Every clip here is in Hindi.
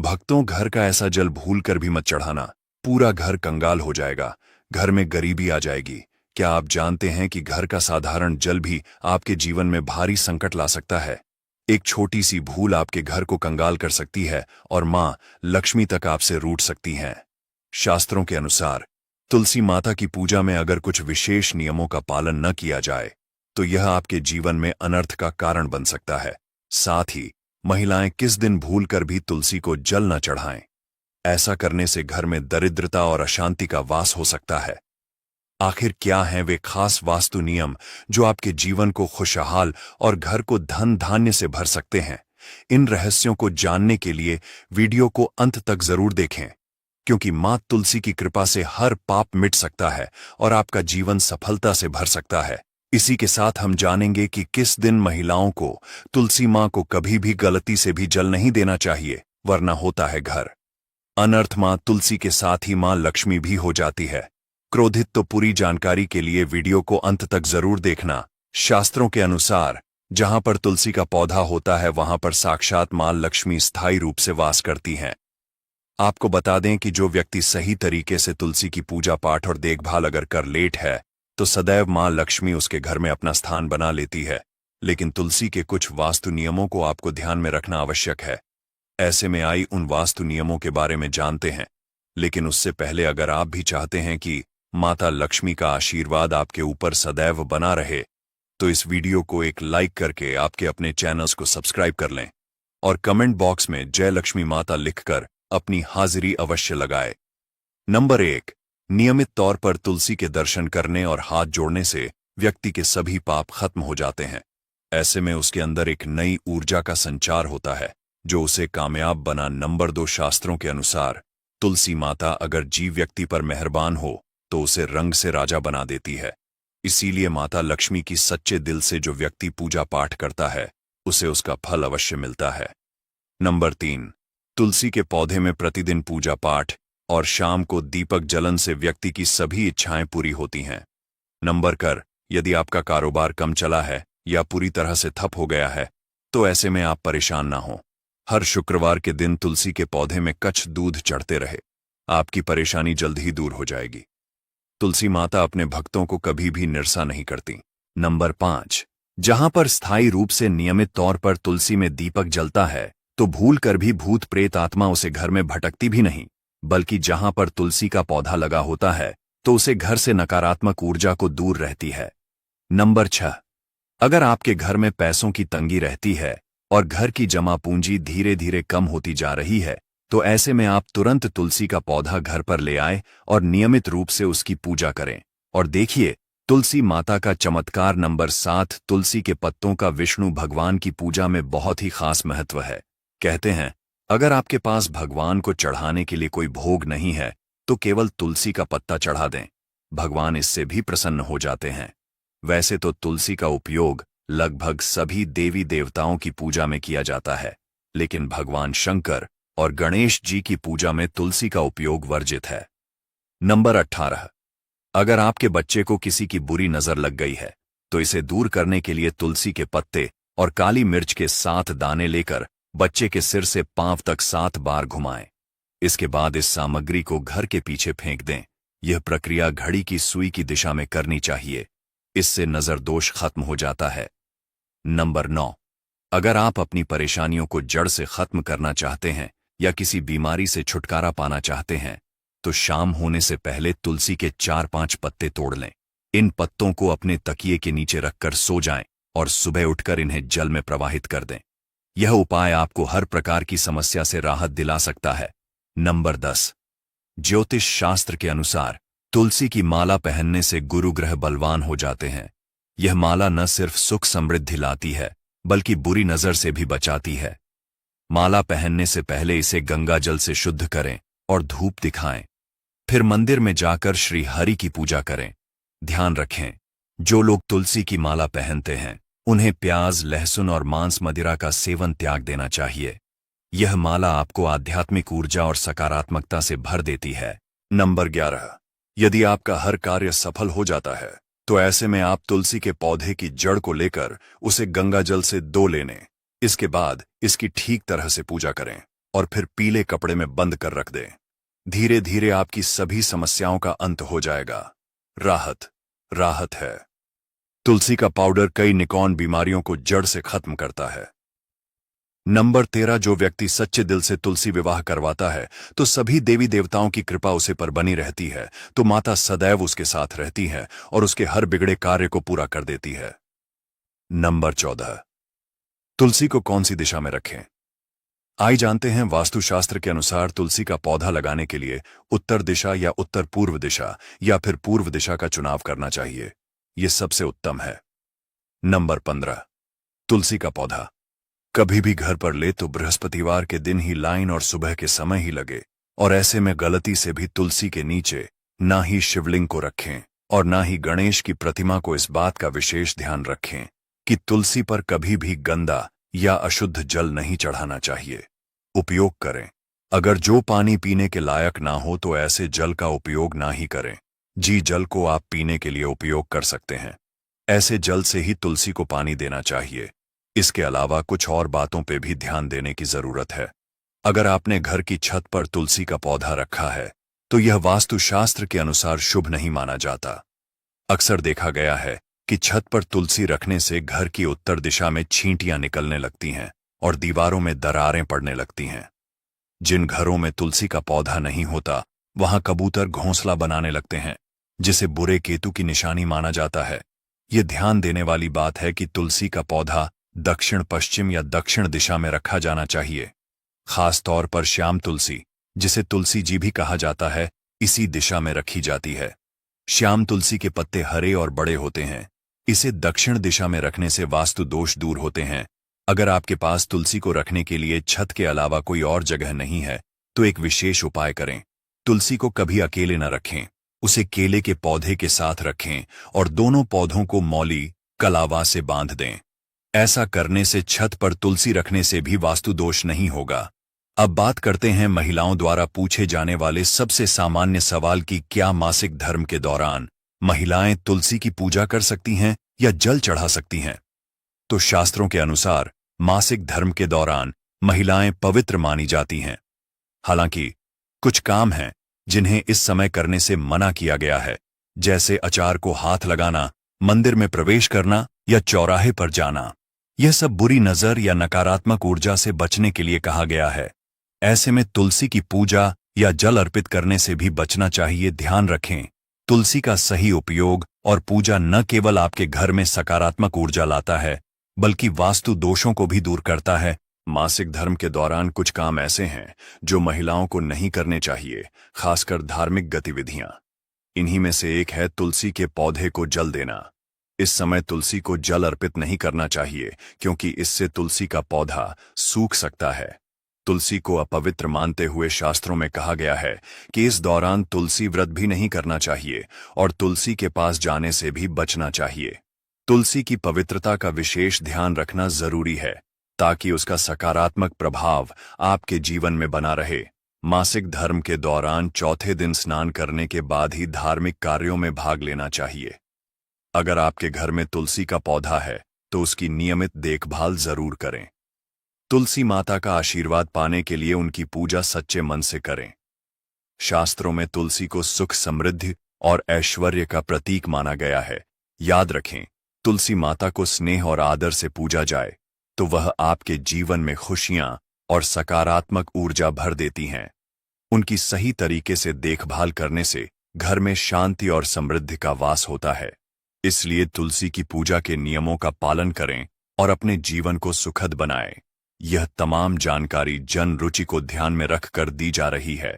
भक्तों, घर का ऐसा जल भूल कर भी मत चढ़ाना, पूरा घर कंगाल हो जाएगा, घर में गरीबी आ जाएगी। क्या आप जानते हैं कि घर का साधारण जल भी आपके जीवन में भारी संकट ला सकता है? एक छोटी सी भूल आपके घर को कंगाल कर सकती है और मां लक्ष्मी तक आपसे रूठ सकती हैं। शास्त्रों के अनुसार तुलसी माता की पूजा में अगर कुछ विशेष नियमों का पालन न किया जाए तो यह आपके जीवन में अनर्थ का कारण बन सकता है। साथ ही महिलाएं किस दिन भूल कर भी तुलसी को जल न चढ़ाएं। ऐसा करने से घर में दरिद्रता और अशांति का वास हो सकता है। आखिर क्या हैं वे खास वास्तु नियम जो आपके जीवन को खुशहाल और घर को धन धान्य से भर सकते हैं? इन रहस्यों को जानने के लिए वीडियो को अंत तक जरूर देखें, क्योंकि मां तुलसी की कृपा से हर पाप मिट सकता है और आपका जीवन सफलता से भर सकता है। इसी के साथ हम जानेंगे कि किस दिन महिलाओं को तुलसी मां को कभी भी गलती से भी जल नहीं देना चाहिए, वरना होता है घर अनर्थ। मां तुलसी के साथ ही मां लक्ष्मी भी हो जाती है क्रोधित। तो पूरी जानकारी के लिए वीडियो को अंत तक जरूर देखना। शास्त्रों के अनुसार जहां पर तुलसी का पौधा होता है वहां पर साक्षात मां लक्ष्मी स्थायी रूप से वास करती हैं। आपको बता दें कि जो व्यक्ति सही तरीके से तुलसी की पूजा पाठ और देखभाल अगर कर लेट है तो सदैव मां लक्ष्मी उसके घर में अपना स्थान बना लेती है। लेकिन तुलसी के कुछ वास्तु नियमों को आपको ध्यान में रखना आवश्यक है। ऐसे में आई उन वास्तु नियमों के बारे में जानते हैं, लेकिन उससे पहले अगर आप भी चाहते हैं कि माता लक्ष्मी का आशीर्वाद आपके ऊपर सदैव बना रहे तो इस वीडियो को एक लाइक करके आपके अपने चैनल्स को सब्सक्राइब कर लें और कमेंट बॉक्स में जय लक्ष्मी माता लिखकर अपनी हाजिरी अवश्य लगाए। नंबर 1, नियमित तौर पर तुलसी के दर्शन करने और हाथ जोड़ने से व्यक्ति के सभी पाप खत्म हो जाते हैं। ऐसे में उसके अंदर एक नई ऊर्जा का संचार होता है जो उसे कामयाब बना। नंबर 2, शास्त्रों के अनुसार तुलसी माता अगर जीव व्यक्ति पर मेहरबान हो तो उसे रंग से राजा बना देती है। इसीलिए माता लक्ष्मी की सच्चे दिल से जो व्यक्ति पूजा पाठ करता है उसे उसका फल अवश्य मिलता है। नंबर 3, तुलसी के पौधे में प्रतिदिन पूजा पाठ और शाम को दीपक जलन से व्यक्ति की सभी इच्छाएं पूरी होती हैं। नंबर 4, यदि आपका कारोबार कम चला है या पूरी तरह से ठप हो गया है तो ऐसे में आप परेशान ना हो। हर शुक्रवार के दिन तुलसी के पौधे में कच्छ दूध चढ़ते रहे, आपकी परेशानी जल्द ही दूर हो जाएगी। तुलसी माता अपने भक्तों को कभी भी निराशा नहीं करती। नंबर 5, जहां पर स्थायी रूप से नियमित तौर पर तुलसी में दीपक जलता है तो भूल कर भी भूत प्रेत आत्मा उसे घर में भटकती भी नहीं, बल्कि जहां पर तुलसी का पौधा लगा होता है तो उसे घर से नकारात्मक ऊर्जा को दूर रहती है। नंबर 6, अगर आपके घर में पैसों की तंगी रहती है और घर की जमा पूंजी धीरे धीरे कम होती जा रही है तो ऐसे में आप तुरंत तुलसी का पौधा घर पर ले आए और नियमित रूप से उसकी पूजा करें और देखिए तुलसी माता का चमत्कार। नंबर 7, तुलसी के पत्तों का विष्णु भगवान की पूजा में बहुत ही खास महत्व है। कहते हैं अगर आपके पास भगवान को चढ़ाने के लिए कोई भोग नहीं है तो केवल तुलसी का पत्ता चढ़ा दें, भगवान इससे भी प्रसन्न हो जाते हैं। वैसे तो तुलसी का उपयोग लगभग सभी देवी देवताओं की पूजा में किया जाता है, लेकिन भगवान शंकर और गणेश जी की पूजा में तुलसी का उपयोग वर्जित है। नंबर 18, अगर आपके बच्चे को किसी की बुरी नजर लग गई है तो इसे दूर करने के लिए तुलसी के पत्ते और काली मिर्च के 7 दाने लेकर बच्चे के सिर से पांव तक 7 बार घुमाएं। इसके बाद इस सामग्री को घर के पीछे फेंक दें। यह प्रक्रिया घड़ी की सुई की दिशा में करनी चाहिए, इससे नजर दोष खत्म हो जाता है। नंबर 9, अगर आप अपनी परेशानियों को जड़ से खत्म करना चाहते हैं या किसी बीमारी से छुटकारा पाना चाहते हैं तो शाम होने से पहले तुलसी के 4-5 पत्ते तोड़ लें। इन पत्तों को अपने तकिए के नीचे रखकर सो जाएं और सुबह उठकर इन्हें जल में प्रवाहित कर दें। यह उपाय आपको हर प्रकार की समस्या से राहत दिला सकता है। नंबर 10, ज्योतिष शास्त्र के अनुसार तुलसी की माला पहनने से गुरु ग्रह बलवान हो जाते हैं। यह माला न सिर्फ सुख समृद्धि लाती है बल्कि बुरी नजर से भी बचाती है। माला पहनने से पहले इसे गंगा जल से शुद्ध करें और धूप दिखाएं, फिर मंदिर में जाकर श्री हरि की पूजा करें। ध्यान रखें, जो लोग तुलसी की माला पहनते हैं उन्हें प्याज, लहसुन और मांस मदिरा का सेवन त्याग देना चाहिए। यह माला आपको आध्यात्मिक ऊर्जा और सकारात्मकता से भर देती है। नंबर 11, यदि आपका हर कार्य सफल हो जाता है तो ऐसे में आप तुलसी के पौधे की जड़ को लेकर उसे गंगा जल से धो लेने। इसके बाद इसकी ठीक तरह से पूजा करें। और फिर पीले कपड़े में बंद कर रख दें। धीरे धीरे आपकी सभी समस्याओं का अंत हो जाएगा। राहत राहत है। तुलसी का पाउडर कई निकॉन बीमारियों को जड़ से खत्म करता है। नंबर 13, जो व्यक्ति सच्चे दिल से तुलसी विवाह करवाता है तो सभी देवी देवताओं की कृपा उसे पर बनी रहती है, तो माता सदैव उसके साथ रहती है और उसके हर बिगड़े कार्य को पूरा कर देती है। नंबर 14, तुलसी को कौन सी दिशा में रखें? आइए जानते हैं। वास्तुशास्त्र के अनुसार तुलसी का पौधा लगाने के लिए उत्तर दिशा या उत्तर पूर्व दिशा या फिर पूर्व दिशा का चुनाव करना चाहिए। यह सबसे उत्तम है। नंबर 15, तुलसी का पौधा कभी भी घर पर ले तो बृहस्पतिवार के दिन ही लाइन और सुबह के समय ही लगे, और ऐसे में गलती से भी तुलसी के नीचे ना ही शिवलिंग को रखें और ना ही गणेश की प्रतिमा को। इस बात का विशेष ध्यान रखें कि तुलसी पर कभी भी गंदा या अशुद्ध जल नहीं चढ़ाना चाहिए। उपयोग करें। अगर जो पानी पीने के लायक ना हो तो ऐसे जल का उपयोग ना ही करें। जी, जल को आप पीने के लिए उपयोग कर सकते हैं। ऐसे जल से ही तुलसी को पानी देना चाहिए। इसके अलावा कुछ और बातों पे भी ध्यान देने की जरूरत है। अगर आपने घर की छत पर तुलसी का पौधा रखा है तो यह वास्तुशास्त्र के अनुसार शुभ नहीं माना जाता। अक्सर देखा गया है कि छत पर तुलसी रखने से घर की उत्तर दिशा में छींटियां निकलने लगती हैं और दीवारों में दरारें पड़ने लगती हैं। जिन घरों में तुलसी का पौधा नहीं होता वहां कबूतर घोंसला बनाने लगते हैं, जिसे बुरे केतु की निशानी माना जाता है। यह ध्यान देने वाली बात है कि तुलसी का पौधा दक्षिण पश्चिम या दक्षिण दिशा में रखा जाना चाहिए। खास तौर पर श्याम तुलसी, जिसे तुलसी जी भी कहा जाता है, इसी दिशा में रखी जाती है। श्याम तुलसी के पत्ते हरे और बड़े होते हैं। इसे दक्षिण दिशा में रखने से वास्तु दोष दूर होते हैं। अगर आपके पास तुलसी को रखने के लिए छत के अलावा कोई और जगह नहीं है तो एक विशेष उपाय करें। तुलसी को कभी अकेले न रखें, उसे केले के पौधे के साथ रखें और दोनों पौधों को मौली कलावा से बांध दें। ऐसा करने से छत पर तुलसी रखने से भी वास्तु दोष नहीं होगा। अब बात करते हैं महिलाओं द्वारा पूछे जाने वाले सबसे सामान्य सवाल की, क्या मासिक धर्म के दौरान महिलाएं तुलसी की पूजा कर सकती हैं या जल चढ़ा सकती हैं? तो शास्त्रों के अनुसार मासिक धर्म के दौरान महिलाएं पवित्र मानी जाती हैं। हालांकि कुछ काम हैं जिन्हें इस समय करने से मना किया गया है, जैसे अचार को हाथ लगाना, मंदिर में प्रवेश करना या चौराहे पर जाना। यह सब बुरी नजर या नकारात्मक ऊर्जा से बचने के लिए कहा गया है। ऐसे में तुलसी की पूजा या जल अर्पित करने से भी बचना चाहिए। ध्यान रखें, तुलसी का सही उपयोग और पूजा न केवल आपके घर में सकारात्मक ऊर्जा लाता है बल्कि वास्तु दोषों को भी दूर करता है। मासिक धर्म के दौरान कुछ काम ऐसे हैं जो महिलाओं को नहीं करने चाहिए, खासकर धार्मिक गतिविधियां। इन्हीं में से एक है तुलसी के पौधे को जल देना। इस समय तुलसी को जल अर्पित नहीं करना चाहिए क्योंकि इससे तुलसी का पौधा सूख सकता है। तुलसी को अपवित्र मानते हुए शास्त्रों में कहा गया है कि इस दौरान तुलसी व्रत भी नहीं करना चाहिए और तुलसी के पास जाने से भी बचना चाहिए। तुलसी की पवित्रता का विशेष ध्यान रखना जरूरी है ताकि उसका सकारात्मक प्रभाव आपके जीवन में बना रहे। मासिक धर्म के दौरान चौथे दिन स्नान करने के बाद ही धार्मिक कार्यों में भाग लेना चाहिए। अगर आपके घर में तुलसी का पौधा है तो उसकी नियमित देखभाल जरूर करें। तुलसी माता का आशीर्वाद पाने के लिए उनकी पूजा सच्चे मन से करें। शास्त्रों में तुलसी को सुख, समृद्धि और ऐश्वर्य का प्रतीक माना गया है। याद रखें, तुलसी माता को स्नेह और आदर से पूजा जाए तो वह आपके जीवन में खुशियां और सकारात्मक ऊर्जा भर देती हैं। उनकी सही तरीके से देखभाल करने से घर में शांति और समृद्धि का वास होता है। इसलिए तुलसी की पूजा के नियमों का पालन करें और अपने जीवन को सुखद बनाएं। यह तमाम जानकारी जन रुचि को ध्यान में रखकर दी जा रही है।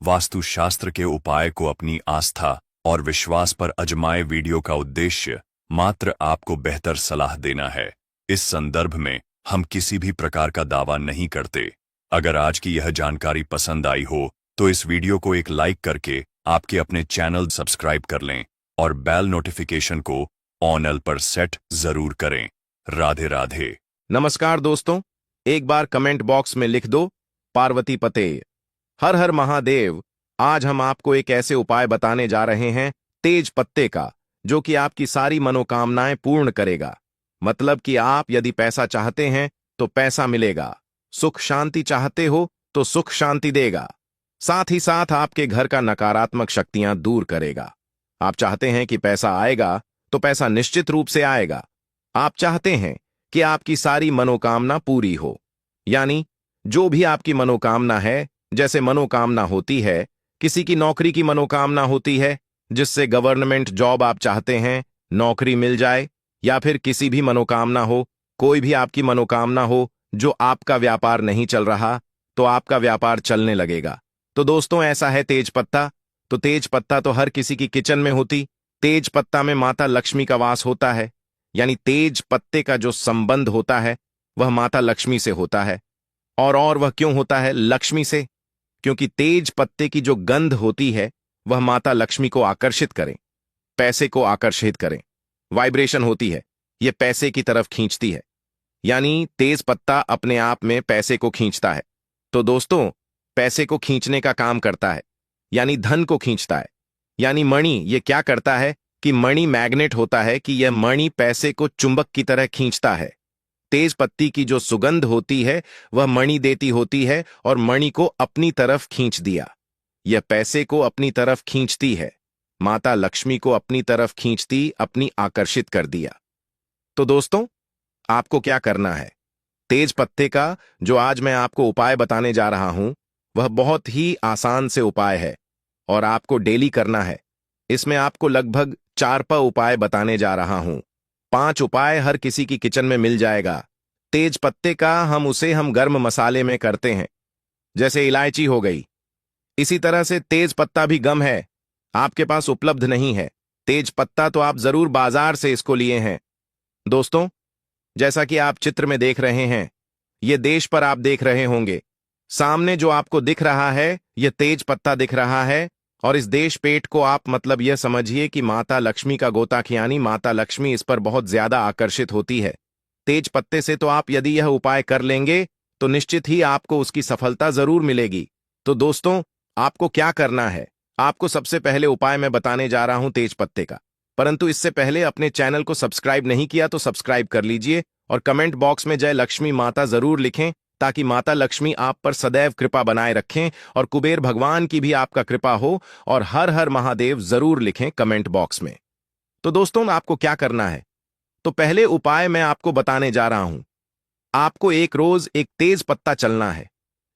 वास्तुशास्त्र के उपाय को अपनी आस्था और विश्वास पर आजमाए। वीडियो का उद्देश्य मात्र आपको बेहतर सलाह देना है। इस संदर्भ में हम किसी भी प्रकार का दावा नहीं करते। अगर आज की यह जानकारी पसंद आई हो तो इस वीडियो को एक लाइक करके आपके अपने चैनल सब्सक्राइब कर लें और बेल नोटिफिकेशन को ऑन पर सेट जरूर करें। राधे राधे। नमस्कार दोस्तों, एक बार कमेंट बॉक्स में लिख दो पार्वती पते। हर हर महादेव। आज हम आपको एक ऐसे उपाय बताने जा रहे हैं तेज पत्ते का, जो कि आपकी सारी मनोकामनाएं पूर्ण करेगा। मतलब कि आप यदि पैसा चाहते हैं तो पैसा मिलेगा, सुख शांति चाहते हो तो सुख शांति देगा, साथ ही साथ आपके घर का नकारात्मक शक्तियां दूर करेगा। आप चाहते हैं कि पैसा आएगा तो पैसा निश्चित रूप से आएगा। आप चाहते हैं कि आपकी सारी मनोकामना पूरी हो, यानी जो भी आपकी मनोकामना है, जैसे मनोकामना होती है, किसी की नौकरी की मनोकामना होती है जिससे गवर्नमेंट जॉब आप चाहते हैं, नौकरी मिल जाए, या फिर किसी भी मनोकामना हो, कोई भी आपकी मनोकामना हो, जो आपका व्यापार नहीं चल रहा तो आपका व्यापार चलने लगेगा। तो दोस्तों ऐसा है तेज पत्ता। तो तेज पत्ता तो हर किसी की किचन में होती। तेज पत्ता में माता लक्ष्मी का वास होता है, यानी तेज पत्ते का जो संबंध होता है वह माता लक्ष्मी से होता है। और वह क्यों होता है लक्ष्मी से? क्योंकि तेज पत्ते की जो गंध होती है वह माता लक्ष्मी को आकर्षित करें, पैसे को आकर्षित करें। वाइब्रेशन होती है, यह पैसे की तरफ खींचती है, यानी तेज पत्ता अपने आप में पैसे को खींचता है। तो दोस्तों पैसे को खींचने का काम करता है, यानी धन को खींचता है। यानी मणि ये क्या करता है कि मणि मैग्नेट होता है, कि यह मणि पैसे को चुंबक की तरह खींचता है। तेज पत्ती की जो सुगंध होती है वह मणि देती होती है और मणि को अपनी तरफ खींच दिया। यह पैसे को अपनी तरफ खींचती है, माता लक्ष्मी को अपनी तरफ खींचती, अपनी आकर्षित कर दिया। तो दोस्तों आपको क्या करना है? तेज पत्ते का जो आज मैं आपको उपाय बताने जा रहा हूं वह बहुत ही आसान से उपाय है और आपको डेली करना है। इसमें आपको लगभग 4 उपाय बताने जा रहा हूं। 5 उपाय हर किसी की किचन में मिल जाएगा। तेज पत्ते का हम गर्म मसाले में करते हैं, जैसे इलायची हो गई। इसी तरह से तेज पत्ता भी गम है, आपके पास उपलब्ध नहीं है। तेज पत्ता तो आप जरूर बाजार से इसको लिए हैं। दोस्तों जैसा कि आप चित्र में देख रहे हैं, यह देश पर आप देख रहे होंगे, सामने जो आपको दिख रहा है यह तेज पत्ता दिख रहा है। और इस देश पेट को आप मतलब यह समझिए कि माता लक्ष्मी का गोताख, यानी माता लक्ष्मी इस पर बहुत ज्यादा आकर्षित होती है। तेज पत्ते से तो आप यदि यह उपाय कर लेंगे तो निश्चित ही आपको उसकी सफलता जरूर मिलेगी। तो दोस्तों आपको क्या करना है? आपको सबसे पहले उपाय मैं बताने जा रहा हूं तेज पत्ते का, परंतु इससे पहले अपने चैनल को सब्सक्राइब नहीं किया तो सब्सक्राइब कर लीजिए और कमेंट बॉक्स में जय लक्ष्मी माता जरूर लिखें, ताकि माता लक्ष्मी आप पर सदैव कृपा बनाए रखें और कुबेर भगवान की भी आपका कृपा हो। और हर हर महादेव जरूर लिखें कमेंट बॉक्स में। तो दोस्तों आपको क्या करना है? तो पहले उपाय मैं आपको बताने जा रहा हूं। आपको एक रोज एक तेज पत्ता चलना है।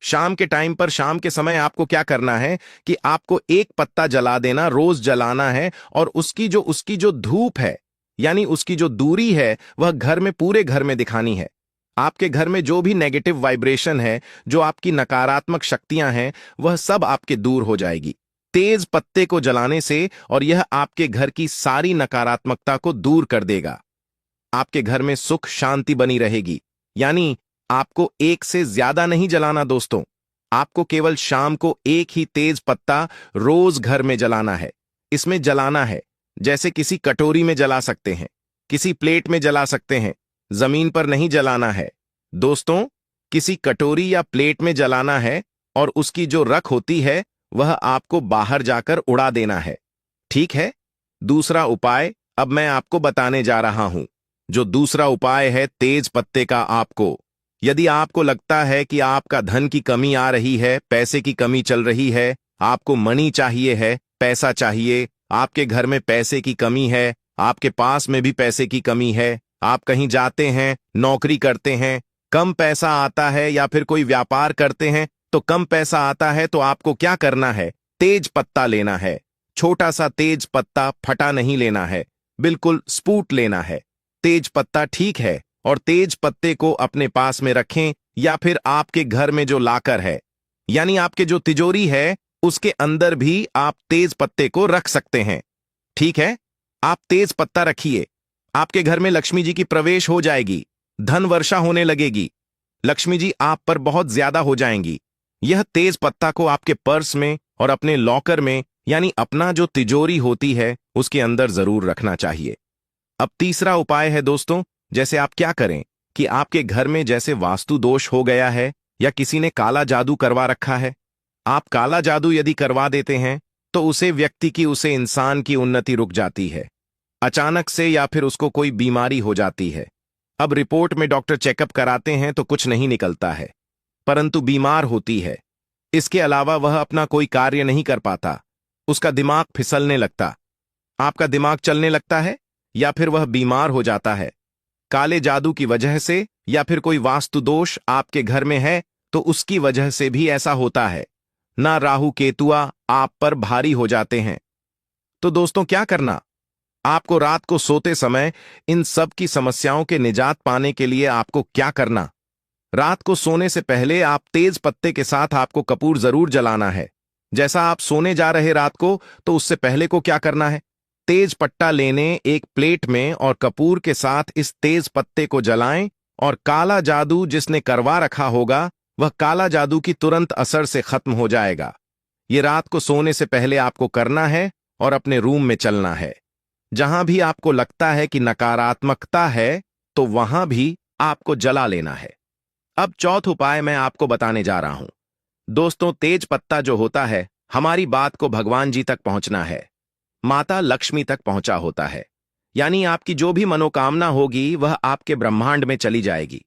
शाम के टाइम पर, शाम के समय आपको क्या करना है कि आपको एक पत्ता जला देना, रोज जलाना है। और उसकी जो धूप है, यानी उसकी जो दूरी है, वह घर में, पूरे घर में दिखानी है। आपके घर में जो भी नेगेटिव वाइब्रेशन है, जो आपकी नकारात्मक शक्तियां हैं, वह सब आपके दूर हो जाएगी तेज पत्ते को जलाने से। और यह आपके घर की सारी नकारात्मकता को दूर कर देगा। आपके घर में सुख शांति बनी रहेगी। यानी आपको एक से ज्यादा नहीं जलाना दोस्तों, आपको केवल शाम को एक ही तेज पत्ता रोज घर में जलाना है। इसमें जलाना है जैसे किसी कटोरी में जला सकते हैं, किसी प्लेट में जला सकते हैं, जमीन पर नहीं जलाना है दोस्तों। किसी कटोरी या प्लेट में जलाना है और उसकी जो रख होती है वह आपको बाहर जाकर उड़ा देना है। ठीक है? दूसरा उपाय अब मैं आपको बताने जा रहा हूं। जो दूसरा उपाय है तेज पत्ते का, आपको यदि आपको लगता है कि आपका धन की कमी आ रही है, पैसे की कमी चल रही है, आपको मनी चाहिए है, पैसा चाहिए, आपके घर में पैसे की कमी है, आपके पास में भी पैसे की कमी है, आप कहीं जाते हैं, नौकरी करते हैं, कम पैसा आता है, या फिर कोई व्यापार करते हैं तो कम पैसा आता है, तो आपको क्या करना है? तेज पत्ता लेना है। छोटा सा तेज पत्ता, फटा नहीं लेना है, बिल्कुल स्पूट लेना है। तेज पत्ता ठीक है, और तेज पत्ते को अपने पास में रखें, या फिर आपके घर में जो लाकर है, यानी आपके जो तिजोरी है, उसके अंदर भी आप तेज पत्ते को रख सकते हैं। ठीक है? आप तेज पत्ता रखिए, आपके घर में लक्ष्मी जी की प्रवेश हो जाएगी, धन वर्षा होने लगेगी, लक्ष्मी जी आप पर बहुत ज्यादा हो जाएंगी। यह तेज पत्ता को आपके पर्स में और अपने लॉकर में, यानी अपना जो तिजोरी होती है उसके अंदर जरूर रखना चाहिए। अब तीसरा उपाय है दोस्तों, जैसे आप क्या करें कि आपके घर में जैसे वास्तु दोष हो गया है या किसी ने काला जादू करवा रखा है। आप काला जादू यदि करवा देते हैं तो उसे व्यक्ति की, उसे इंसान की उन्नति रुक जाती है अचानक से, या फिर उसको कोई बीमारी हो जाती है। अब रिपोर्ट में डॉक्टर चेकअप कराते हैं तो कुछ नहीं निकलता है, परंतु बीमार होती है, इसके अलावा वह अपना कोई कार्य नहीं कर पाता, उसका दिमाग फिसलने लगता। आपका दिमाग चलने लगता है या फिर वह बीमार हो जाता है। काले जादू की वजह से या फिर कोई वास्तु दोष आपके घर में है तो उसकी वजह से भी ऐसा होता है। ना राहु केतुआ आप पर भारी हो जाते हैं। तो दोस्तों क्या करना? आपको रात को सोते समय इन सब की समस्याओं के निजात पाने के लिए आपको क्या करना? रात को सोने से पहले आप तेज पत्ते के साथ आपको कपूर जरूर जलाना है। जैसा आप सोने जा रहे रात को, तो उससे पहले को क्या करना है? तेज पट्टा लेने एक प्लेट में और कपूर के साथ इस तेज पत्ते को जलाएं और काला जादू जिसने करवा रखा होगा वह काला जादू की तुरंत असर से खत्म हो जाएगा। ये रात को सोने से पहले आपको करना है और अपने रूम में चलना है। जहां भी आपको लगता है कि नकारात्मकता है तो वहां भी आपको जला लेना है। अब चौथा उपाय मैं आपको बताने जा रहा हूं। दोस्तों, तेज पत्ता जो होता है, हमारी बात को भगवान जी तक पहुंचना है, माता लक्ष्मी तक पहुंचा होता है। यानी आपकी जो भी मनोकामना होगी वह आपके ब्रह्मांड में चली जाएगी।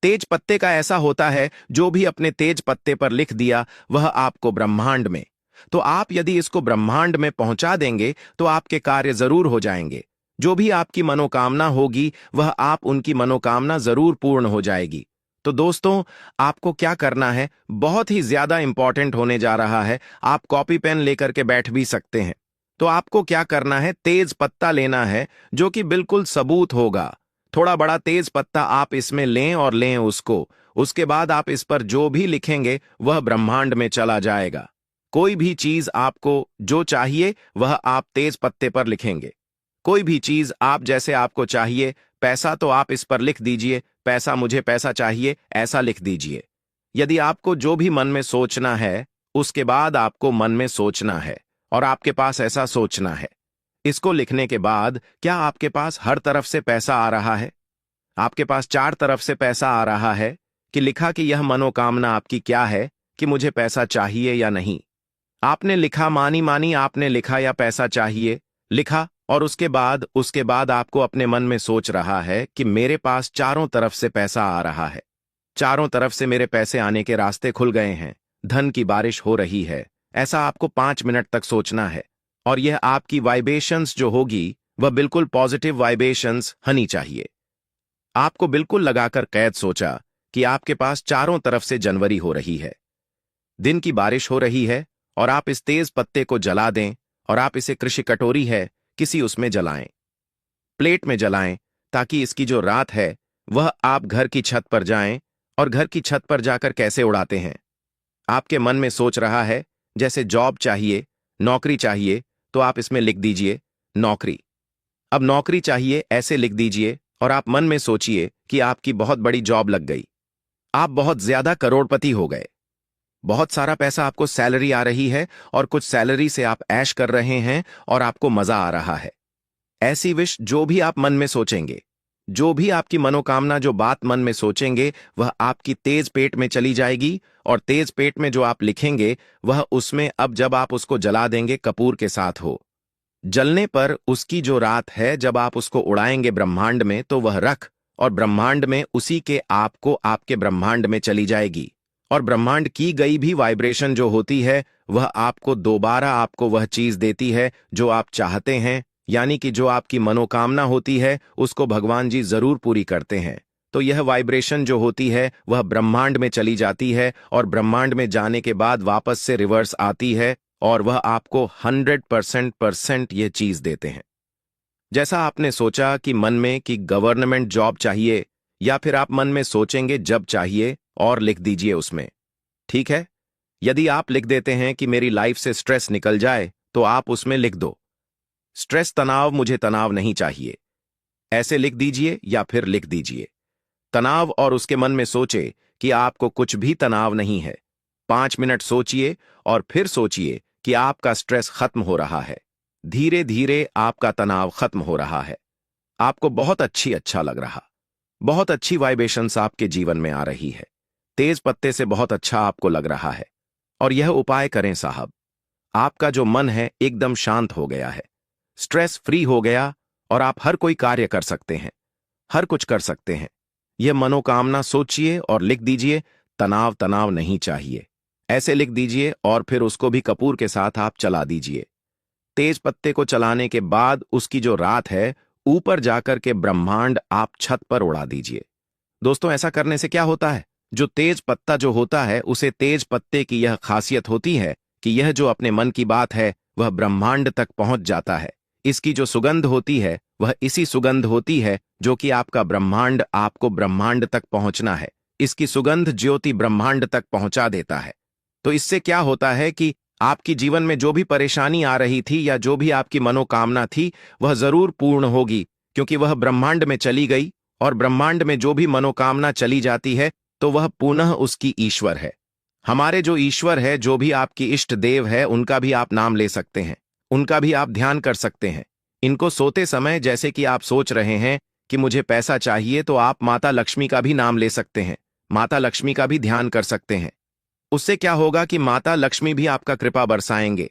तेज पत्ते का ऐसा होता है, जो भी अपने तेज पत्ते पर लिख दिया वह आपको ब्रह्मांड में, तो आप यदि इसको ब्रह्मांड में पहुंचा देंगे तो आपके कार्य जरूर हो जाएंगे। जो भी आपकी मनोकामना होगी वह आप उनकी मनोकामना जरूर पूर्ण हो जाएगी। तो दोस्तों, आपको क्या करना है, बहुत ही ज्यादा इंपॉर्टेंट होने जा रहा है। आप कॉपी पेन लेकर के बैठ भी सकते हैं। तो आपको क्या करना है, तेज पत्ता लेना है जो कि बिल्कुल सबूत होगा। थोड़ा बड़ा तेज पत्ता आप इसमें लें और लें उसको। उसके बाद आप इस पर जो भी लिखेंगे वह ब्रह्मांड में चला जाएगा। कोई भी चीज आपको जो चाहिए वह आप तेज पत्ते पर लिखेंगे। कोई भी चीज आप जैसे आपको चाहिए, पैसा तो आप इस पर लिख दीजिए, पैसा मुझे पैसा चाहिए, ऐसा लिख दीजिए। यदि आपको जो भी मन में सोचना है उसके बाद आपको मन में सोचना है और आपके पास ऐसा सोचना है। इसको लिखने के बाद क्या आपके पास हर तरफ से पैसा आ रहा है? आपके पास चार तरफ से पैसा आ रहा है कि लिखा कि यह मनोकामना आपकी क्या है, कि मुझे पैसा चाहिए या नहीं। आपने लिखा, मानी मानी आपने लिखा या पैसा चाहिए लिखा, और उसके बाद आपको अपने मन में सोच रहा है कि मेरे पास चारों तरफ से पैसा आ रहा है, चारों तरफ से मेरे पैसे आने के रास्ते खुल गए हैं, धन की बारिश हो रही है। ऐसा आपको 5 मिनट तक सोचना है और यह आपकी वाइब्रेशंस जो होगी वह बिल्कुल पॉजिटिव वाइब्रेशंस होनी चाहिए। आपको बिल्कुल लगाकर कैद सोचा कि आपके पास चारों तरफ से जनवरी हो रही है, दिन की बारिश हो रही है, और आप इस तेज पत्ते को जला दें और आप इसे कृषि कटोरी है किसी उसमें जलाएं, प्लेट में जलाएं, ताकि इसकी जो रात है वह आप घर की छत पर जाएं। और घर की छत पर जाकर कैसे उड़ाते हैं? आपके मन में सोच रहा है जैसे जॉब चाहिए, नौकरी चाहिए, तो आप इसमें लिख दीजिए नौकरी। अब नौकरी चाहिए ऐसे लिख दीजिए और आप मन में सोचिए कि आपकी बहुत बड़ी जॉब लग गई, आप बहुत ज्यादा करोड़पति हो गए, बहुत सारा पैसा आपको सैलरी आ रही है और कुछ सैलरी से आप ऐश कर रहे हैं और आपको मजा आ रहा है। ऐसी विश जो भी आप मन में सोचेंगे, जो भी आपकी मनोकामना, जो बात मन में सोचेंगे वह आपकी तेज पेट में चली जाएगी, और तेज पेट में जो आप लिखेंगे वह उसमें, अब जब आप उसको जला देंगे कपूर के साथ हो, जलने पर उसकी जो रात है जब आप उसको उड़ाएंगे ब्रह्मांड में, तो वह रख और ब्रह्मांड में उसी के आपको आपके ब्रह्मांड में चली जाएगी। और ब्रह्मांड की गई भी वाइब्रेशन जो होती है वह आपको दोबारा आपको वह चीज देती है जो आप चाहते हैं। यानी कि जो आपकी मनोकामना होती है उसको भगवान जी जरूर पूरी करते हैं। तो यह वाइब्रेशन जो होती है वह ब्रह्मांड में चली जाती है और ब्रह्मांड में जाने के बाद वापस से रिवर्स आती है और वह आपको 100% यह चीज देते हैं। जैसा आपने सोचा कि मन में कि गवर्नमेंट जॉब चाहिए, या फिर आप मन में सोचेंगे जब चाहिए और लिख दीजिए उसमें, ठीक है। यदि आप लिख देते हैं कि मेरी लाइफ से स्ट्रेस निकल जाए, तो आप उसमें लिख दो स्ट्रेस, तनाव, मुझे तनाव नहीं चाहिए, ऐसे लिख दीजिए या फिर लिख दीजिए तनाव, और उसके मन में सोचे कि आपको कुछ भी तनाव नहीं है। 5 मिनट सोचिए और फिर सोचिए कि आपका स्ट्रेस खत्म हो रहा है, धीरे धीरे आपका तनाव खत्म हो रहा है, आपको बहुत अच्छा लग रहा, बहुत अच्छी वाइब्रेशंस आपके जीवन में आ रही है, तेज पत्ते से बहुत अच्छा आपको लग रहा है। और यह उपाय करें साहब, आपका जो मन है एकदम शांत हो गया है, स्ट्रेस फ्री हो गया, और आप हर कोई कार्य कर सकते हैं, हर कुछ कर सकते हैं। यह मनोकामना सोचिए और लिख दीजिए, तनाव नहीं चाहिए, ऐसे लिख दीजिए और फिर उसको भी कपूर के साथ आप चला दीजिए। तेज पत्ते को चलाने के बाद उसकी जो रात है, ऊपर जाकर के ब्रह्मांड आप छत पर उड़ा दीजिए। दोस्तों, ऐसा करने से क्या होता है, जो तेज पत्ता जो होता है, उसे तेज पत्ते की यह खासियत होती है कि यह जो अपने मन की बात है वह ब्रह्मांड तक पहुंच जाता है। इसकी जो सुगंध होती है वह इसी सुगंध होती है जो कि आपका ब्रह्मांड आपको ब्रह्मांड तक पहुंचना है। इसकी सुगंध ज्योति ब्रह्मांड तक पहुंचा देता है। तो इससे क्या होता है कि आपकी जीवन में जो भी परेशानी आ रही थी या जो भी आपकी मनोकामना थी वह जरूर पूर्ण होगी, क्योंकि वह ब्रह्मांड में चली गई, और ब्रह्मांड में जो भी मनोकामना चली जाती है तो वह पुनः उसकी ईश्वर है। हमारे जो ईश्वर है, जो भी आपकी इष्ट देव है, उनका भी आप नाम ले सकते हैं, उनका भी आप ध्यान कर सकते हैं। इनको सोते समय जैसे कि आप सोच रहे हैं कि मुझे पैसा चाहिए, तो आप माता लक्ष्मी का भी नाम ले सकते हैं, माता लक्ष्मी का भी ध्यान कर सकते हैं। उससे क्या होगा कि माता लक्ष्मी भी आपका कृपा बरसाएंगे,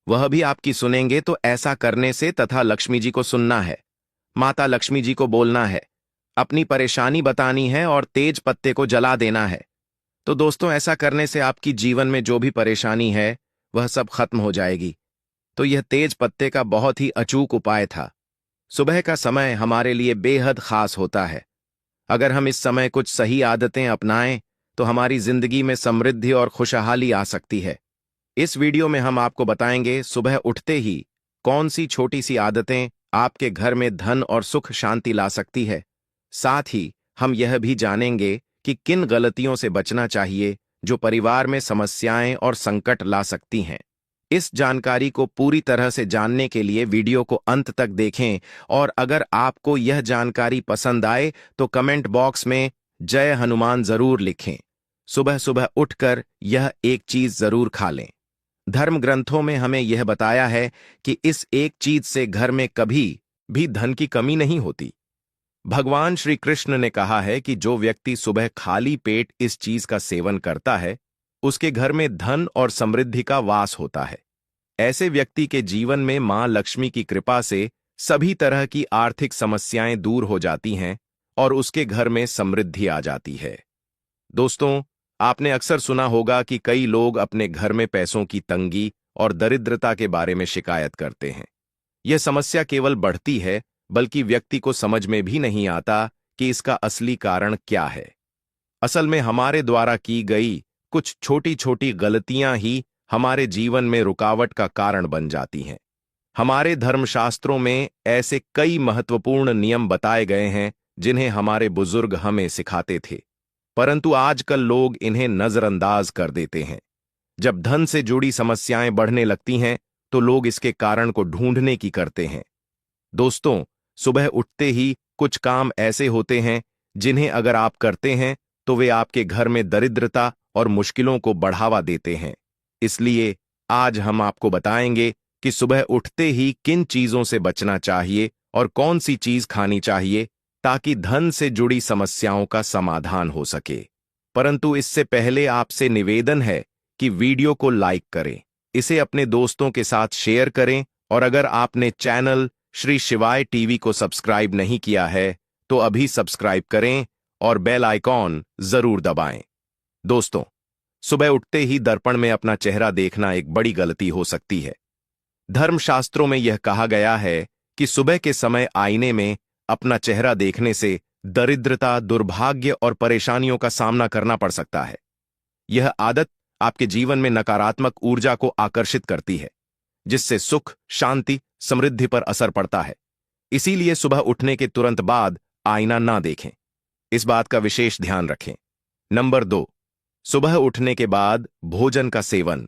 वह भी आपकी सुनेंगे। तो ऐसा करने से तथा लक्ष्मी जी को सुनना है, माता लक्ष्मी जी को बोलना है, अपनी परेशानी बतानी है और तेज पत्ते को जला देना है। तो दोस्तों, ऐसा करने से आपकी जीवन में जो भी परेशानी है वह सब खत्म हो जाएगी। तो यह तेज पत्ते का बहुत ही अचूक उपाय था। सुबह का समय हमारे लिए बेहद खास होता है। अगर हम इस समय कुछ सही आदतें अपनाएं तो हमारी जिंदगी में समृद्धि और खुशहाली आ सकती है। इस वीडियो में हम आपको बताएंगे सुबह उठते ही कौन सी छोटी सी आदतें आपके घर में धन और सुख शांति ला सकती है। साथ ही हम यह भी जानेंगे कि किन गलतियों से बचना चाहिए जो परिवार में समस्याएं और संकट ला सकती हैं। इस जानकारी को पूरी तरह से जानने के लिए वीडियो को अंत तक देखें, और अगर आपको यह जानकारी पसंद आए तो कमेंट बॉक्स में जय हनुमान जरूर लिखें। सुबह सुबह उठकर यह एक चीज जरूर खा लें। धर्म ग्रंथों में हमें यह बताया है कि इस एक चीज से घर में कभी भी धन की कमी नहीं होती। भगवान श्री कृष्ण ने कहा है कि जो व्यक्ति सुबह खाली पेट इस चीज का सेवन करता है उसके घर में धन और समृद्धि का वास होता है। ऐसे व्यक्ति के जीवन में मां लक्ष्मी की कृपा से सभी तरह की आर्थिक समस्याएं दूर हो जाती हैं और उसके घर में समृद्धि आ जाती है। दोस्तों, आपने अक्सर सुना होगा कि कई लोग अपने घर में पैसों की तंगी और दरिद्रता के बारे में शिकायत करते हैं। यह समस्या केवल बढ़ती है, बल्कि व्यक्ति को समझ में भी नहीं आता कि इसका असली कारण क्या है। असल में हमारे द्वारा की गई कुछ छोटी छोटी गलतियां ही हमारे जीवन में रुकावट का कारण बन जाती हैं। हमारे धर्मशास्त्रों में ऐसे कई महत्वपूर्ण नियम बताए गए हैं जिन्हें हमारे बुजुर्ग हमें सिखाते थे, परंतु आजकल लोग इन्हें नजरअंदाज कर देते हैं। जब धन से जुड़ी समस्याएं बढ़ने लगती हैं तो लोग इसके कारण को ढूंढने की करते हैं। दोस्तों, सुबह उठते ही कुछ काम ऐसे होते हैं जिन्हें अगर आप करते हैं तो वे आपके घर में दरिद्रता और मुश्किलों को बढ़ावा देते हैं। इसलिए आज हम आपको बताएंगे कि सुबह उठते ही किन चीजों से बचना चाहिए और कौन सी चीज खानी चाहिए ताकि धन से जुड़ी समस्याओं का समाधान हो सके। परंतु इससे पहले आपसे निवेदन है कि वीडियो को लाइक करें, इसे अपने दोस्तों के साथ शेयर करें, और अगर आपने चैनल श्री शिवाय टीवी को सब्सक्राइब नहीं किया है तो अभी सब्सक्राइब करें और बेल आइकॉन जरूर दबाएं। दोस्तों, सुबह उठते ही दर्पण में अपना चेहरा देखना एक बड़ी गलती हो सकती है। धर्मशास्त्रों में यह कहा गया है कि सुबह के समय आईने में अपना चेहरा देखने से दरिद्रता, दुर्भाग्य और परेशानियों का सामना करना पड़ सकता है। यह आदत आपके जीवन में नकारात्मक ऊर्जा को आकर्षित करती है, जिससे सुख, शांति, समृद्धि पर असर पड़ता है। इसीलिए सुबह उठने के तुरंत बाद आईना ना देखें, इस बात का विशेष ध्यान रखें। नंबर 2, सुबह उठने के बाद भोजन का सेवन।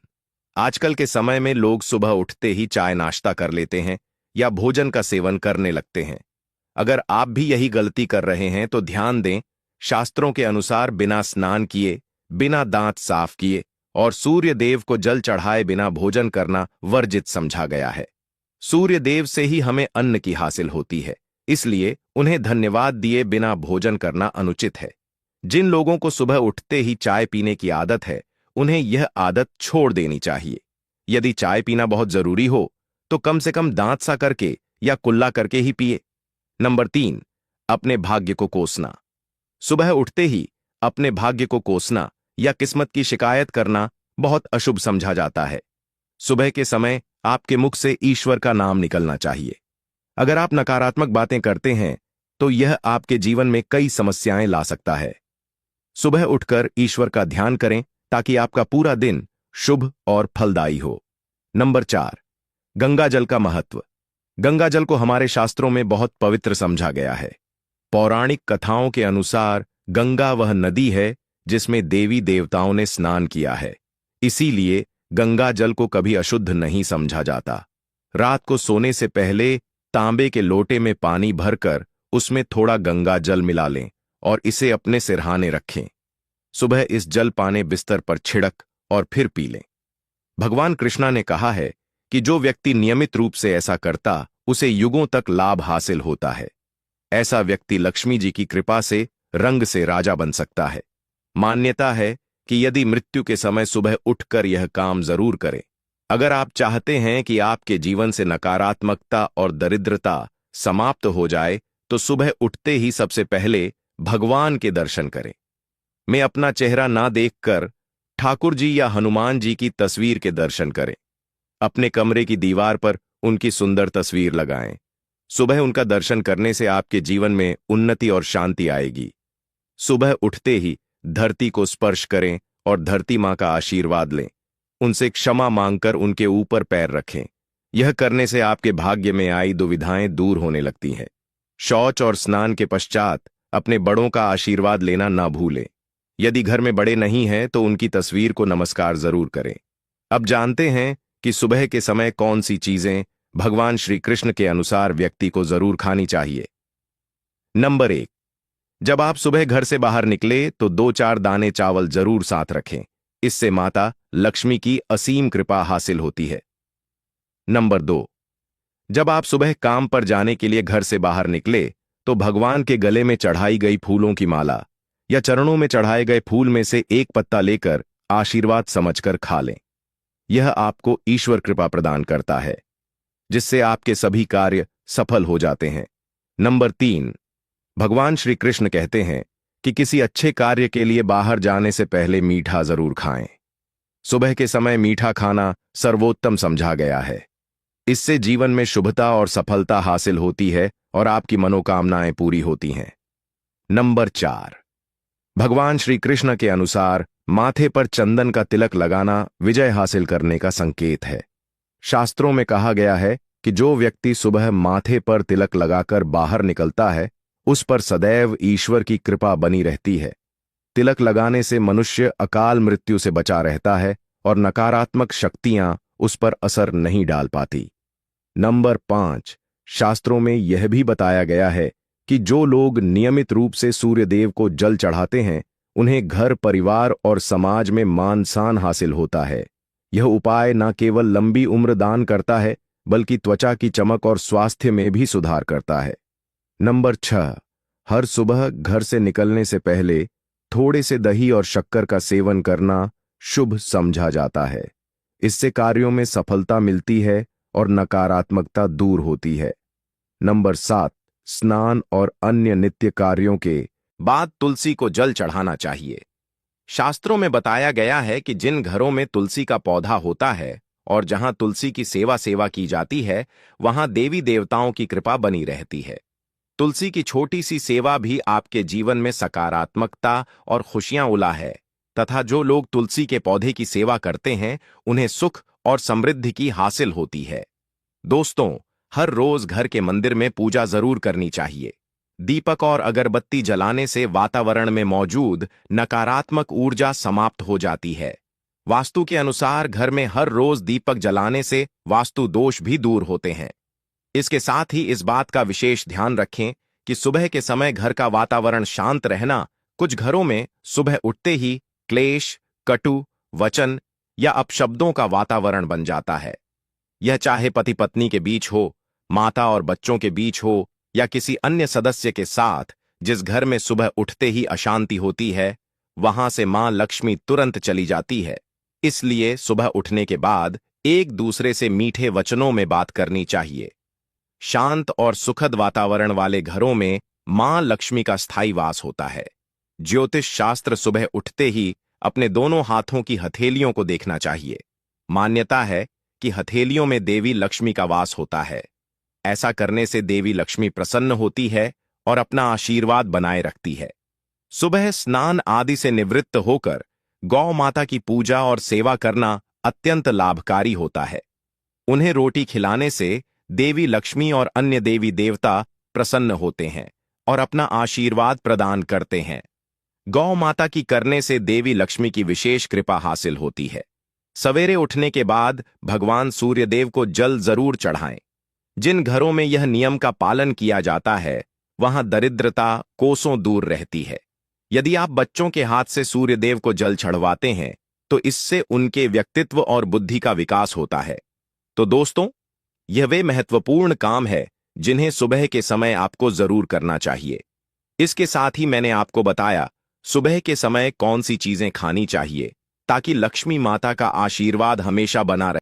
आजकल के समय में लोग सुबह उठते ही चाय नाश्ता कर लेते हैं या भोजन का सेवन करने लगते हैं। अगर आप भी यही गलती कर रहे हैं तो ध्यान दें, शास्त्रों के अनुसार बिना स्नान किए, बिना दांत साफ किए और सूर्य देव को जल चढ़ाए बिना भोजन करना वर्जित समझा गया है। सूर्य देव से ही हमें अन्न की हासिल होती है, इसलिए उन्हें धन्यवाद दिए बिना भोजन करना अनुचित है। जिन लोगों को सुबह उठते ही चाय पीने की आदत है उन्हें यह आदत छोड़ देनी चाहिए। यदि चाय पीना बहुत जरूरी हो तो कम से कम दांत सा करके या कुल्ला करके ही पिए। नंबर 3, अपने भाग्य को कोसना। सुबह उठते ही अपने भाग्य को कोसना या किस्मत की शिकायत करना बहुत अशुभ समझा जाता है। सुबह के समय आपके मुख से ईश्वर का नाम निकलना चाहिए। अगर आप नकारात्मक बातें करते हैं तो यह आपके जीवन में कई समस्याएं ला सकता है। सुबह उठकर ईश्वर का ध्यान करें ताकि आपका पूरा दिन शुभ और फलदायी हो। नंबर 4, गंगा जल का महत्व। गंगा जल को हमारे शास्त्रों में बहुत पवित्र समझा गया है। पौराणिक कथाओं के अनुसार गंगा वह नदी है जिसमें देवी देवताओं ने स्नान किया है। इसीलिए गंगा जल को कभी अशुद्ध नहीं समझा जाता। रात को सोने से पहले तांबे के लोटे में पानी भरकर उसमें थोड़ा गंगा जल मिला लें और इसे अपने सिरहाने रखें। सुबह इस जल पाने बिस्तर पर छिड़क और फिर पी लें। भगवान कृष्णा ने कहा है कि जो व्यक्ति नियमित रूप से ऐसा करता उसे युगों तक लाभ हासिल होता है। ऐसा व्यक्ति लक्ष्मी जी की कृपा से रंग से राजा बन सकता है। मान्यता है कि यदि मृत्यु के समय सुबह उठकर यह काम जरूर करें। अगर आप चाहते हैं कि आपके जीवन से नकारात्मकता और दरिद्रता समाप्त हो जाए तो सुबह उठते ही सबसे पहले भगवान के दर्शन करें। मैं अपना चेहरा ना देखकर ठाकुर जी या हनुमान जी की तस्वीर के दर्शन करें। अपने कमरे की दीवार पर उनकी सुंदर तस्वीर लगाएं। सुबह उनका दर्शन करने से आपके जीवन में उन्नति और शांति आएगी। सुबह उठते ही धरती को स्पर्श करें और धरती मां का आशीर्वाद लें। उनसे क्षमा मांगकर उनके ऊपर पैर रखें। यह करने से आपके भाग्य में आई दुविधाएं दूर होने लगती हैं। शौच और स्नान के पश्चात अपने बड़ों का आशीर्वाद लेना ना भूलें। यदि घर में बड़े नहीं हैं तो उनकी तस्वीर को नमस्कार जरूर करें। अब जानते हैं कि सुबह के समय कौन सी चीजें भगवान श्री कृष्ण के अनुसार व्यक्ति को जरूर खानी चाहिए। नंबर 1, जब आप सुबह घर से बाहर निकले तो 2-4 दाने चावल जरूर साथ रखें। इससे माता लक्ष्मी की असीम कृपा हासिल होती है। नंबर 2, जब आप सुबह काम पर जाने के लिए घर से बाहर निकले तो भगवान के गले में चढ़ाई गई फूलों की माला या चरणों में चढ़ाए गए फूल में से एक पत्ता लेकर आशीर्वाद समझकर खा लें। यह आपको ईश्वर कृपा प्रदान करता है, जिससे आपके सभी कार्य सफल हो जाते हैं। नंबर 3, भगवान श्री कृष्ण कहते हैं कि किसी अच्छे कार्य के लिए बाहर जाने से पहले मीठा जरूर खाएं। सुबह के समय मीठा खाना सर्वोत्तम समझा गया है। इससे जीवन में शुभता और सफलता हासिल होती है और आपकी मनोकामनाएं पूरी होती हैं। नंबर 4, भगवान श्री कृष्ण के अनुसार माथे पर चंदन का तिलक लगाना विजय हासिल करने का संकेत है। शास्त्रों में कहा गया है कि जो व्यक्ति सुबह माथे पर तिलक लगाकर बाहर निकलता है उस पर सदैव ईश्वर की कृपा बनी रहती है। तिलक लगाने से मनुष्य अकाल मृत्यु से बचा रहता है और नकारात्मक शक्तियां उस पर असर नहीं डाल पाती। नंबर 5, शास्त्रों में यह भी बताया गया है कि जो लोग नियमित रूप से सूर्यदेव को जल चढ़ाते हैं उन्हें घर, परिवार और समाज में मान सम्मान हासिल होता है। यह उपाय न केवल लंबी उम्र दान करता है बल्कि त्वचा की चमक और स्वास्थ्य में भी सुधार करता है। नंबर 6, हर सुबह घर से निकलने से पहले थोड़े से दही और शक्कर का सेवन करना शुभ समझा जाता है। इससे कार्यों में सफलता मिलती है और नकारात्मकता दूर होती है। नंबर 7, स्नान और अन्य नित्य कार्यों के बाद तुलसी को जल चढ़ाना चाहिए। शास्त्रों में बताया गया है कि जिन घरों में तुलसी का पौधा होता है और जहां तुलसी की सेवा की जाती है वहां देवी देवताओं की कृपा बनी रहती है। तुलसी की छोटी सी सेवा भी आपके जीवन में सकारात्मकता और खुशियां उला है तथा जो लोग तुलसी के पौधे की सेवा करते हैं उन्हें सुख और समृद्धि की हासिल होती है। दोस्तों, हर रोज घर के मंदिर में पूजा जरूर करनी चाहिए। दीपक और अगरबत्ती जलाने से वातावरण में मौजूद नकारात्मक ऊर्जा समाप्त हो जाती है। वास्तु के अनुसार घर में हर रोज दीपक जलाने से वास्तु दोष भी दूर होते हैं। इसके साथ ही इस बात का विशेष ध्यान रखें कि सुबह के समय घर का वातावरण शांत रहना। कुछ घरों में सुबह उठते ही क्लेश, कटु वचन या अपशब्दों का वातावरण बन जाता है। यह चाहे पति पत्नी के बीच हो, माता और बच्चों के बीच हो या किसी अन्य सदस्य के साथ। जिस घर में सुबह उठते ही अशांति होती है वहां से मां लक्ष्मी तुरंत चली जाती है। इसलिए सुबह उठने के बाद एक दूसरे से मीठे वचनों में बात करनी चाहिए। शांत और सुखद वातावरण वाले घरों में मां लक्ष्मी का स्थायी वास होता है। ज्योतिष शास्त्र सुबह उठते ही अपने दोनों हाथों की हथेलियों को देखना चाहिए। मान्यता है कि हथेलियों में देवी लक्ष्मी का वास होता है। ऐसा करने से देवी लक्ष्मी प्रसन्न होती है और अपना आशीर्वाद बनाए रखती है। सुबह स्नान आदि से निवृत्त होकर गौ माता की पूजा और सेवा करना अत्यंत लाभकारी होता है। उन्हें रोटी खिलाने से देवी लक्ष्मी और अन्य देवी देवता प्रसन्न होते हैं और अपना आशीर्वाद प्रदान करते हैं। गौ माता की करने से देवी लक्ष्मी की विशेष कृपा हासिल होती है। सवेरे उठने के बाद भगवान सूर्यदेव को जल जरूर चढ़ाएं। जिन घरों में यह नियम का पालन किया जाता है वहां दरिद्रता कोसों दूर रहती है। यदि आप बच्चों के हाथ से सूर्यदेव को जल चढ़वाते हैं तो इससे उनके व्यक्तित्व और बुद्धि का विकास होता है। तो दोस्तों, यह वे महत्वपूर्ण काम है जिन्हें सुबह के समय आपको जरूर करना चाहिए। इसके साथ ही मैंने आपको बताया सुबह के समय कौन सी चीजें खानी चाहिए ताकि लक्ष्मी माता का आशीर्वाद हमेशा बना रहे।